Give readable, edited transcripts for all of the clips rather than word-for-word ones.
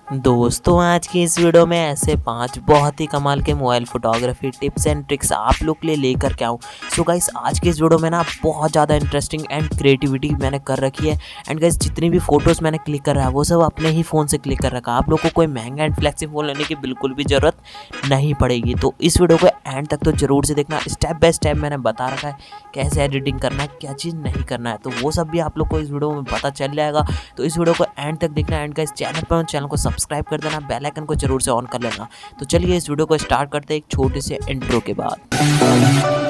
दोस्तों आज की इस वीडियो में ऐसे 5 बहुत ही कमाल के mobile photography tips and tricks आप लोग के लिए लेकर के आऊँ। सो गाइस आज की इस वीडियो में ना बहुत ज़्यादा इंटरेस्टिंग एंड क्रिएटिविटी मैंने कर रखी है। एंड गाइस जितनी भी फोटोज़ मैंने क्लिक कर रहा है वो सब अपने ही फ़ोन से क्लिक कर रखा है। आप लोग को कोई महंगा एंड फ्लेक्सी फ़ोन लेने की बिल्कुल भी ज़रूरत नहीं पड़ेगी। तो इस वीडियो को एंड तक तो ज़रूर से देखना। स्टेप बाय स्टेप मैंने बता रखा है कैसे एडिटिंग करना है, क्या चीज़ नहीं करना है, तो वो सब भी आप लोग को इस वीडियो में पता चल जाएगा। तो इस वीडियो को एंड तक देखना। एंड गाइस चैनल को सब्सक्राइब कर देना, बेल आइकन को जरूर से ऑन कर लेना। तो चलिए इस वीडियो को स्टार्ट करते हैं एक छोटे से इंट्रो के बाद।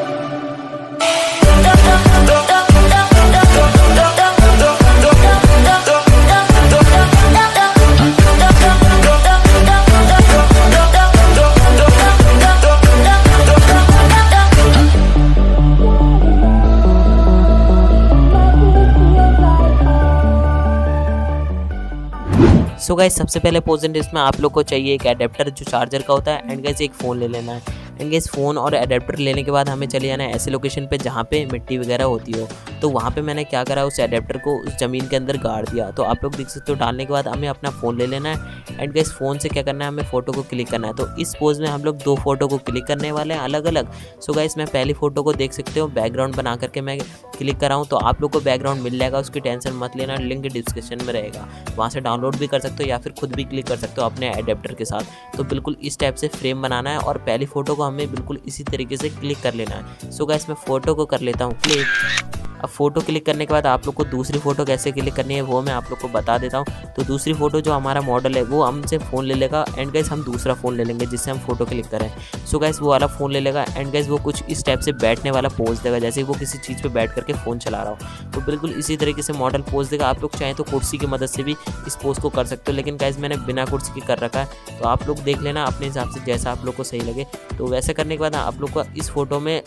सो गाइस सबसे पहले पोजिशन इसमें आप लोग को चाहिए एक एडेप्टर जो चार्जर का होता है। एंड गाइस एक फ़ोन ले लेना है। एंड गाइस फ़ोन और एडेप्टर लेने के बाद हमें चले जाना है ऐसे लोकेशन पे जहाँ पे मिट्टी वगैरह होती हो। तो वहाँ पे मैंने क्या करा, उस एडेप्टर को उस ज़मीन के अंदर गाड़ दिया। तो आप लोग देख सकते हो। डालने के बाद हमें अपना फ़ोन ले लेना है। एंड गाइस फ़ोन से क्या करना है, हमें फ़ोटो को क्लिक करना है। तो इस पोज में हम लोग 2 फोटो को क्लिक करने वाले हैं अलग अलग। सो गाइस मैं पहली फ़ोटो को देख सकते हो बैकग्राउंड बना करके मैं क्लिक कर रहा हूँ। तो आप लोग को बैकग्राउंड मिल जाएगा, उसकी टेंशन मत लेना, लिंक डिस्क्रिप्शन में रहेगा, वहाँ से डाउनलोड भी कर सकते हो या फिर खुद भी क्लिक कर सकते हो अपने एडेप्टर के साथ। तो बिल्कुल इस टाइप से फ्रेम बनाना है और पहली फ़ोटो को हमें बिल्कुल इसी तरीके से क्लिक कर लेना है। सो गाइस मैं फ़ोटो को कर लेता हूँ क्लिक। अब फ़ोटो क्लिक करने के बाद आप लोग को दूसरी फ़ोटो कैसे क्लिक करनी है वो मैं आप लोग को बता देता हूँ। तो दूसरी फ़ोटो जो हमारा मॉडल है वो हमसे फ़ोन ले लेगा। एंड गाइस हम दूसरा फ़ोन ले लेंगे जिससे हम फ़ोटो क्लिक करें। सो गाइस वो वाला फ़ोन ले लेगा। एंड गाइस वो कुछ इस टाइप से बैठने वाला पोज देगा, जैसे वो किसी चीज़ पे बैठ करके फ़ोन चला रहा हो। तो बिल्कुल इसी तरीके से मॉडल पोज देगा। आप लोग चाहें तो कुर्सी की मदद से भी इस पोज को कर सकते हो, लेकिन गाइस मैंने बिना कुर्सी की कर रखा है। तो आप लोग देख लेना अपने हिसाब से जैसा आप लोग को सही लगे। तो वैसे करने के बाद आप लोग को इस फोटो में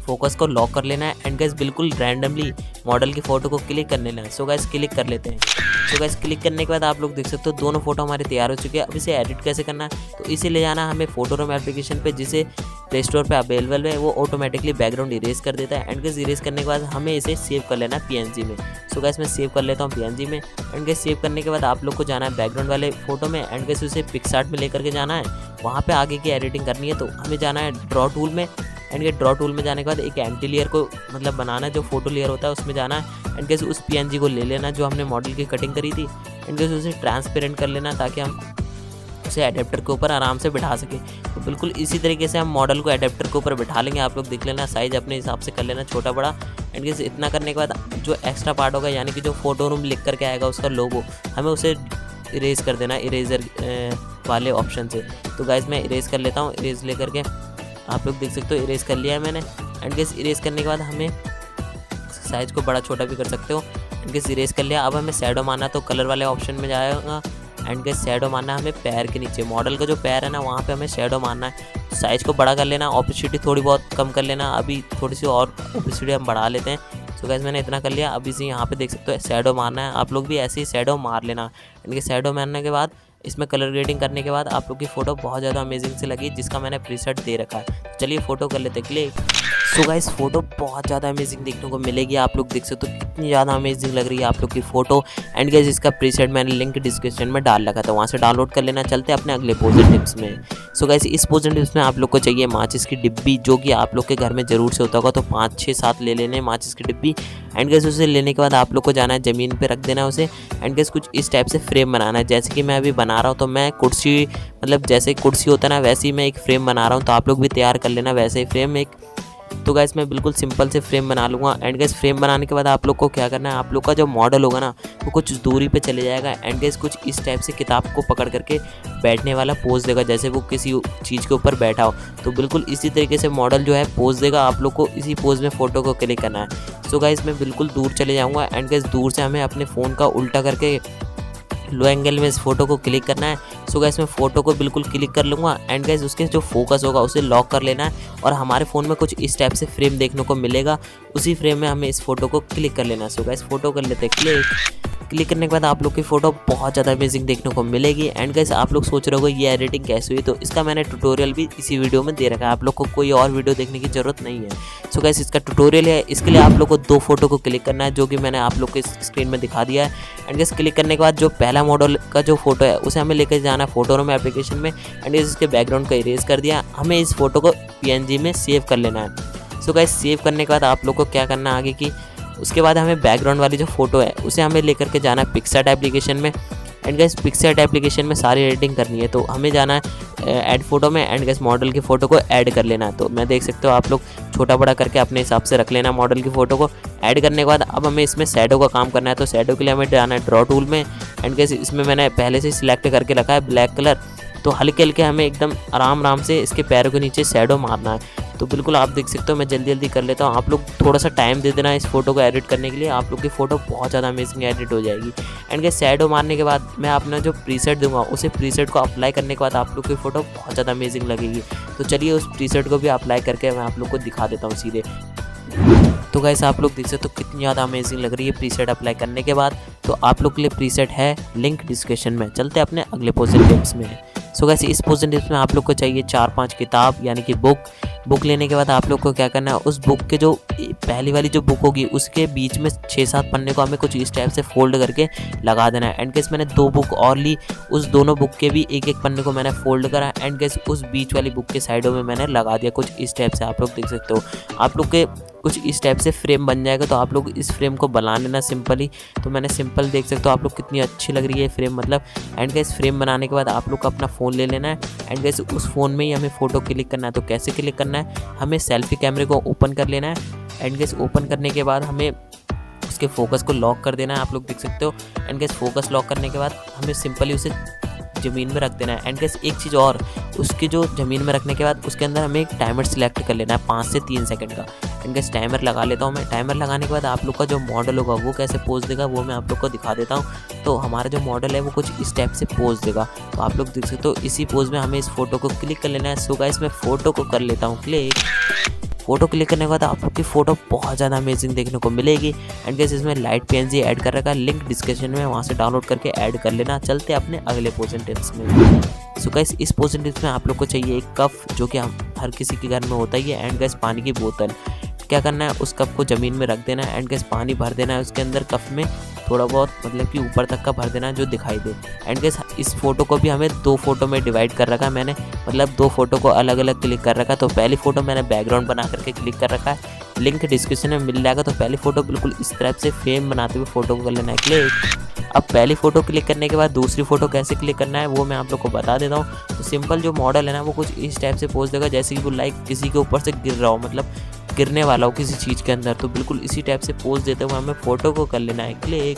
फोकस को लॉक कर लेना है। एंड गाइस बिल्कुल रैंडमली मॉडल की फ़ोटो को क्लिक कर लेना है। सो गाइस क्लिक कर लेते हैं। सो गाइस क्लिक करने के बाद आप लोग देख सकते हो दोनों फोटो हमारे तैयार हो चुके हैं। अब इसे एडिट कैसे करना है, तो इसे ले जाना हमें फोटो रूम एप्लीकेशन पे, जिसे प्ले स्टोर पे अवेलेबल है। वो ऑटोमेटिकली बैकग्राउंड इरेज कर देता है। एंड गाइस इरेज करने के बाद हमें इसे सेव कर लेना है PNG में। सो गाइस मैं सेव कर लेता हूँ PNG में। एंड गाइस सेव करने के बाद आप लोग को जाना है बैकग्राउंड वाले फोटो में। एंड गाइस उसे पिक्सआर्ट में लेकर के जाना है, वहाँ पे आगे की एडिटिंग करनी है। तो हमें जाना है ड्रॉ टूल में। एंड गाइस ड्रॉ टूल में जाने के बाद एक एंटी लेयर को मतलब बनाना है, जो फोटो लेयर होता है उसमें जाना है। एंड गाइस उस PNG को ले लेना जो हमने मॉडल की कटिंग करी थी। एंड गाइस उसे ट्रांसपेरेंट कर लेना ताकि हम उसे एडेप्टर के ऊपर आराम से बिठा सकें। तो बिल्कुल इसी तरीके से हम मॉडल को एडेप्टर के ऊपर बिठा लेंगे। आप लोग देख लेना, साइज़ अपने हिसाब से कर लेना छोटा बड़ा। एंड गाइस इतना करने के बाद जो एक्स्ट्रा पार्ट होगा, यानी कि जो फोटो रूम लिख करके आएगा उसका लोगो, हमें उसे इरेज कर देना इरेजर वाले ऑप्शन से। तो गाइस मैं इरेज कर लेता हूँ। इरेज ले करके आप लोग देख सकते हो इरेज कर लिया है मैंने। एंड गाइस इरेज करने के बाद हमें साइज़ को बड़ा छोटा भी कर सकते हो। एंड गाइस इरेज कर लिया। अब हमें शैडो मारना, तो कलर वाले ऑप्शन में जाएगा। एंड गाइस शैडो मारना है हमें पैर के नीचे, मॉडल का जो पैर है ना वहाँ पे हमें शैडो मारना है। साइज़ को बड़ा कर लेना, ऑपेसिटी थोड़ी बहुत कम कर लेना। अभी थोड़ी सी और ऑपेसिटी हम बढ़ा लेते हैं। सो गाइस मैंने इतना कर लिया। अब इसे यहाँ पे देख सकते हो शैडो मारना है। आप लोग भी ऐसे ही शैडो मार लेना। इनके शैडो मारने के बाद इसमें कलर ग्रेडिंग करने के बाद आप लोग की फ़ोटो बहुत ज़्यादा अमेजिंग से लगी, जिसका मैंने प्रीसेट दे रखा है। तो चलिए फ़ोटो कर लेते हैं क्लिक। सो गाइस फ़ोटो बहुत ज़्यादा अमेजिंग देखने को मिलेगी। आप लोग देख सकते हो कितनी ज़्यादा अमेजिंग लग रही है आप लोग की फ़ोटो। एंड गाइस इसका प्रीसेट मैंने लिंक डिस्क्रिप्शन में डाल रखा था, वहाँ से डाउनलोड कर लेना। चलते हैं अपने अगले पोजिशन टिप्स में। सो गाइस इस पोजिशन टिप्स में आप लोग को चाहिए माचिस की डिब्बी, जो कि आप लोग के घर में ज़रूर से होता होगा। तो 5, 6, 7 ले लेने माचिस की डिब्बी। एंड गाइस उसे लेने के बाद आप लोग को जाना है ज़मीन पे रख देना है उसे। एंड गाइस कुछ इस टाइप से फ्रेम बनाना है, जैसे कि मैं अभी बना रहा हूँ। तो मैं कुर्सी मतलब जैसे कुर्सी होता है ना, वैसे ही मैं एक फ्रेम बना रहा हूँ। तो आप लोग भी तैयार कर लेना वैसे ही फ्रेम एक। तो गाइस मैं बिल्कुल सिंपल से फ्रेम बना लूँगा। एंड गाइस फ्रेम बनाने के बाद आप लोग को क्या करना है, आप लोग का जो मॉडल होगा ना वो कुछ दूरी पे चले जाएगा। एंड गाइस कुछ इस टाइप से किताब को पकड़ करके बैठने वाला पोज देगा, जैसे वो किसी चीज़ के ऊपर बैठा हो। तो बिल्कुल इसी तरीके से मॉडल जो है पोज देगा। आप लोग को इसी पोज में फ़ोटो को क्लिक करना है। सो गाइस मैं बिल्कुल दूर चले जाऊँगा। एंड गाइस दूर से हमें अपने फ़ोन का उल्टा करके लो एंगल में इस फोटो को क्लिक करना है। सो गाइस मैं फ़ोटो को बिल्कुल क्लिक कर लूँगा। एंड गाइस उसके जो फोकस होगा उसे लॉक कर लेना है और हमारे फ़ोन में कुछ इस टाइप से फ्रेम देखने को मिलेगा। उसी फ्रेम में हमें इस फोटो को क्लिक कर लेना है। सो गाइस फ़ोटो कर लेते हैं क्लिक। क्लिक करने के बाद आप लोग की फ़ोटो बहुत ज़्यादा अमेजिंग देखने को मिलेगी। एंड गाइस आप लोग सोच रहे होगे ये एडिटिंग कैसे हुई, तो इसका मैंने ट्यूटोरियल भी इसी वीडियो में दे रखा है, आप लोग को कोई और वीडियो देखने की ज़रूरत नहीं है। सो गाइस इसका ट्यूटोरियल है, इसके लिए आप लोग को 2 फोटो को क्लिक करना है, जो कि मैंने आप लोग के स्क्रीन में दिखा दिया है। एंड गाइस क्लिक करने के बाद जो पहला मॉडल का जो फोटो है उसे हमें लेकर जाना है फोटो रूम एप्लीकेशन में। एंड गाइस इसके बैकग्राउंड को इरेज कर दिया, हमें इस फोटो को PNG में सेव कर लेना है। सो गाइस सेव करने के बाद आप लोग को क्या करना है आगे की, उसके बाद हमें बैकग्राउंड वाली जो फोटो है उसे हमें लेकर के जाना है पिक्सआर्ट एप्लीकेशन में। एंड गाइस पिक्सआर्ट एप्लीकेशन में सारी एडिटिंग करनी है, तो हमें जाना है ऐड फोटो में। एंड गाइस मॉडल की फ़ोटो को ऐड कर लेना है, तो मैं देख सकते हो आप लोग छोटा बड़ा करके अपने हिसाब से रख लेना मॉडल की फ़ोटो को। ऐड करने के बाद अब हमें इसमें शैडो का काम करना है, तो शैडो के लिए हमें जाना है ड्रॉ टूल में। एंड गाइस इसमें मैंने पहले से सिलेक्ट करके रखा है ब्लैक कलर, तो हल्के हल्के हमें एकदम आराम से इसके पैरों के नीचे शैडो मारना है। तो बिल्कुल आप देख सकते हो, मैं जल्दी जल्दी कर लेता हूँ, आप लोग थोड़ा सा टाइम दे देना इस फोटो को एडिट करने के लिए, आप लोग की फ़ोटो बहुत ज़्यादा अमेजिंग एडिट हो जाएगी। एंड गाइस शैडो मारने के बाद मैं अपना जो प्रीसेट दूंगा उसे प्रीसेट को अप्लाई करने के बाद आप लोग की फ़ोटो बहुत ज़्यादा अमेजिंग लगेगी। तो चलिए उस प्रीसेट को भी अप्लाई करके मैं आप लोग को दिखा देता हूँ सीधे। तो गाइस आप लोग देख सकते हो कितनी ज़्यादा अमेजिंग लग रही है प्रीसेट अप्लाई करने के बाद। तो आप लोग के लिए प्रीसेट है, लिंक डिस्क्रिप्शन में। चलते हैं अपने अगले पोजन टिप्स में। सो गाइस इस पोजन टिप्स में आप लोग को चाहिए 4-5 किताब यानी कि बुक लेने के बाद आप लोग को क्या करना है, उस बुक के जो पहली वाली जो बुक होगी उसके बीच में 6-7 पन्ने को हमें कुछ इस टाइप से फोल्ड करके लगा देना है। एंड गाइस मैंने 2 बुक और ली, उस दोनों बुक के भी एक पन्ने को मैंने फोल्ड करा। एंड गाइस उस बीच वाली बुक के साइडों में मैंने लगा दिया कुछ इस टाइप से, आप लोग देख सकते हो। आप लोग के कुछ इस टाइप से फ्रेम बन जाएगा, तो आप लोग इस फ्रेम को बना लेना सिंपली। तो मैंने सिंपल देख सकते हो आप लोग कितनी अच्छी लग रही है फ्रेम मतलब। एंड गाइस फ्रेम बनाने के बाद आप लोग को अपना फ़ोन ले लेना है। एंड गाइस उस फ़ोन में ही हमें फ़ोटो क्लिक करना है, तो कैसे क्लिक करना है, हमें सेल्फी कैमरे को ओपन कर लेना है। एंड गाइस ओपन करने के बाद हमें उसके फोकस को लॉक कर देना है, आप लोग देख सकते हो। एंड गाइस फोकस लॉक करने के बाद हमें सिंपली उसे ज़मीन में रख देना है। एंड गाइस एक चीज़ और, उसकी जो ज़मीन में रखने के बाद उसके अंदर हमें एक टाइमर सिलेक्ट कर लेना है 5 से 3 सेकंड का। एंड गाइस टाइमर लगा लेता हूँ मैं। टाइमर लगाने के बाद आप लोग का जो मॉडल होगा वो कैसे पोज देगा वो मैं आप लोग को दिखा देता हूँ। तो हमारा जो मॉडल है वो कुछ इस टाइप से पोज देगा, तो आप लोग देख सकते हो इसी पोज में हमें इस फोटो को क्लिक कर लेना है। सो गाइस मैं फ़ोटो को कर लेता हूँ क्लिक। फ़ोटो क्लिक करने के बाद आप लोग की फ़ोटो बहुत ज़्यादा अमेजिंग देखने को मिलेगी। एंड गाइस इसमें लाइट PNG ऐड कर रखा है, लिंक डिस्क्रिप्शन में, वहाँ से डाउनलोड करके ऐड कर लेना। चलते हैं अपने अगले पोजन टिप्स में। सो गाइस इस पोजन टिप्स में आप लोग को चाहिए एक कप, जो कि हम हर किसी के घर में होता ही है। एंड गाइस पानी की बोतल, क्या करना है उस कप को ज़मीन में रख देना है। एंड गाइस पानी भर देना है उसके अंदर, कप में थोड़ा बहुत मतलब कि ऊपर तक का भर देना है जो दिखाई दे। एंड गाइस इस फोटो को भी हमें 2 फोटो में डिवाइड कर रखा है मैंने, मतलब 2 फोटो को अलग अलग क्लिक कर रखा है। तो पहली फ़ोटो मैंने बैकग्राउंड बना करके क्लिक कर रखा है, लिंक डिस्क्रिप्शन में मिल जाएगा। तो पहली फ़ोटो बिल्कुल इस तरह से फ्रेम बनाते हुए फ़ोटो को कर लेना है क्लिक। अब पहली फ़ोटो क्लिक करने के बाद दूसरी फ़ोटो कैसे क्लिक करना है वो मैं आप लोग को बता देता हूँ। तो सिंपल जो मॉडल है ना वो कुछ इस टाइप से पोज देगा जैसे कि वो लाइक किसी के ऊपर से गिर रहा हो, मतलब गिरने वाला हो किसी चीज़ के अंदर। तो बिल्कुल इसी टाइप से पोज देते हुए हमें फ़ोटो को कर लेना है क्लिक।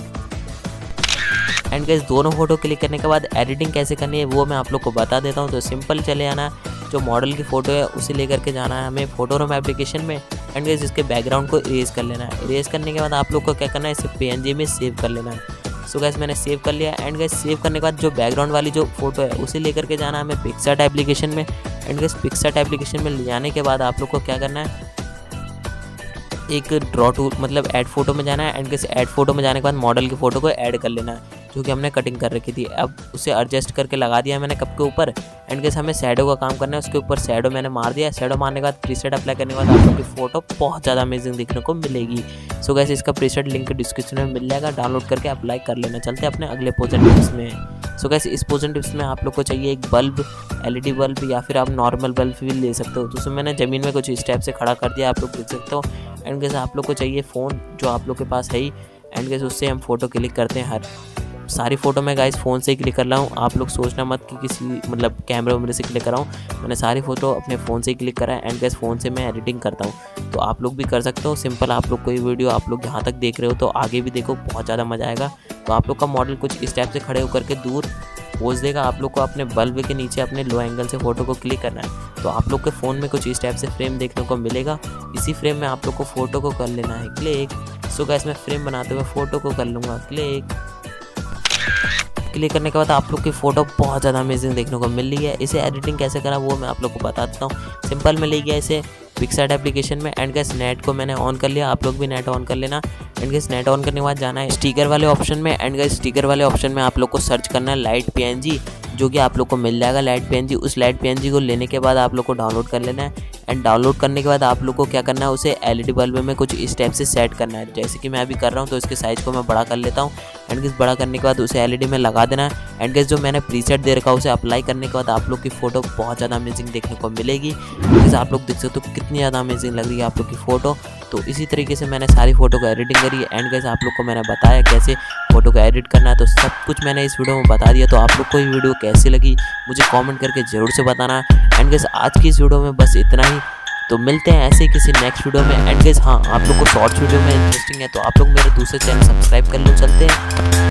एंड गाइस दोनों फोटो क्लिक करने के बाद एडिटिंग कैसे करनी है वो मैं आप लोग को बता देता हूँ। तो सिंपल चले आना, जो मॉडल की फ़ोटो है उसे लेकर के जाना है हमें फोटो रूम एप्लीकेशन में। एंड गाइस इसके बैकग्राउंड को इरेज कर लेना है। इरेज करने के बाद आप लोग को क्या करना है, इसे PNG में सेव कर लेना है। सो गाइस मैंने सेव कर लिया। एंड गाइस सेव करने के बाद जो बैकग्राउंड वाली जो फोटो है उसे लेकर के जाना है हमें पिक्सआर्ट एप्लीकेशन में। एंड गाइस पिक्सआर्ट एप्लीकेशन में ले जाने के बाद आप लोग को क्या करना है, एक ड्रॉ टूल मतलब ऐड फोटो में जाना है। एंड गाइस ऐड फोटो में जाने के बाद मॉडल की फ़ोटो को ऐड कर लेना है जो कि हमने कटिंग कर रखी थी। अब उसे एडजस्ट करके लगा दिया मैंने कप के ऊपर। एंड गाइस हमें शैडो का काम करना है, उसके ऊपर शैडो मैंने मार दिया। शैडो मारने के बाद प्रीसेट अप्लाई करने के बाद आप लोग की फ़ोटो बहुत ज़्यादा अमेजिंग देखने को मिलेगी। सो गाइस इसका प्रीसेट लिंक डिस्क्रिप्शन में मिल जाएगा, डाउनलोड करके अप्लाई कर लेना। चलते हैं अपने अगले पोजन टिप्स में। सो गाइस इस पोजन टिप्स में आप लोग को चाहिए एक बल्ब, LED बल्ब या फिर आप नॉर्मल बल्ब भी ले सकते हो। तो उसमें मैंने ज़मीन में कुछ इस टाइप से खड़ा कर दिया, आप लोग देख सकते हो। एंड गाइस आप लोग को चाहिए फ़ोन, जो आप लोग के पास है ही। एंड गाइस उससे हम फ़ोटो क्लिक करते हैं। हर सारी फ़ोटो मैं गाइस फ़ोन से ही क्लिक कर रहा हूँ, आप लोग सोचना मत कि किसी मतलब कैमरे वैमरे से क्लिक कर रहा हूँ। मैंने सारी फ़ोटो अपने फ़ोन से ही क्लिक करा है। एंड गाइस फ़ोन से मैं एडिटिंग करता हूँ, तो आप लोग भी कर सकते हो। सिंपल आप लोग कोई वीडियो आप लोग यहाँ तक देख रहे हो तो आगे भी देखो, बहुत ज़्यादा मज़ा आएगा। तो आप लोग का मॉडल कुछ इस टाइप से खड़े होकर के दूर पोज देगा। आप लोग को अपने बल्ब के नीचे अपने लो एंगल से फ़ोटो को क्लिक करना है। तो आप लोग के फ़ोन में कुछ इस टाइप से फ्रेम देखने को मिलेगा। इसी फ्रेम में आप लोग को फ़ोटो को कर लेना है क्लिक। सो गाइस मैं फ्रेम बनाते हुए फ़ोटो को कर लूँगा क्लिक। क्लिक करने के बाद आप लोग की फ़ोटो बहुत ज़्यादा अमेजिंग देखने को मिल रही है। इसे एडिटिंग कैसे करा वो मैं आप लोग को बता देता हूँ। सिंपल में ले गया इसे पिक्सार्ट एप्लीकेशन में एंड गैस नेट को मैंने ऑन कर लिया, आप लोग भी नेट ऑन कर लेना। एंड गैस नेट ऑन करने के बाद जाना है स्टिकर वाले ऑप्शन में एंड गैस स्टिकर वाले ऑप्शन में आप लोग को सर्च करना है लाइट पीएनजी, जो कि आप लोग को मिल जाएगा लाइट पीएनजी। उस लाइट पीएनजी को लेने के बाद आप लोग को डाउनलोड कर लेना है एंड डाउनलोड करने के बाद आप लोग को क्या करना है, उसे एलईडी बल्ब में कुछ इस टाइप से सेट करना है, जैसे कि मैं अभी कर रहा हूँ। तो इसके साइज़ को मैं बड़ा कर लेता हूँ एंड गैस बड़ा करने के बाद उसे एलईडी में लगा देना है एंड गैस जो मैंने प्रीसेट दे रखा है उसे अप्लाई करने के बाद आप लोग की फ़ोटो बहुत ज़्यादा अमेजिंग देखने को मिलेगी। जैसे आप लोग देख सकते हो कितनी ज़्यादा अमेजिंग लग रही है आप लोग की फ़ोटो। तो इसी तरीके से मैंने सारी फ़ोटो को एडिटिंग करी है एंड गैस आप लोग को मैंने बताया कैसे फ़ोटो को एडिट करना है। तो सब कुछ मैंने इस वीडियो में बता दिया। तो आप लोग को ये वीडियो कैसी लगी मुझे कमेंट करके ज़रूर से बताना। एंड गैस आज की इस वीडियो में बस इतना ही। तो मिलते हैं ऐसे ही किसी नेक्स्ट वीडियो में। एंड गैस हाँ, आप लोग को शॉर्ट्स वीडियो में इंटरेस्टिंग है तो आप लोग मेरे दूसरे चैनल सब्सक्राइब कर लो। चलते हैं।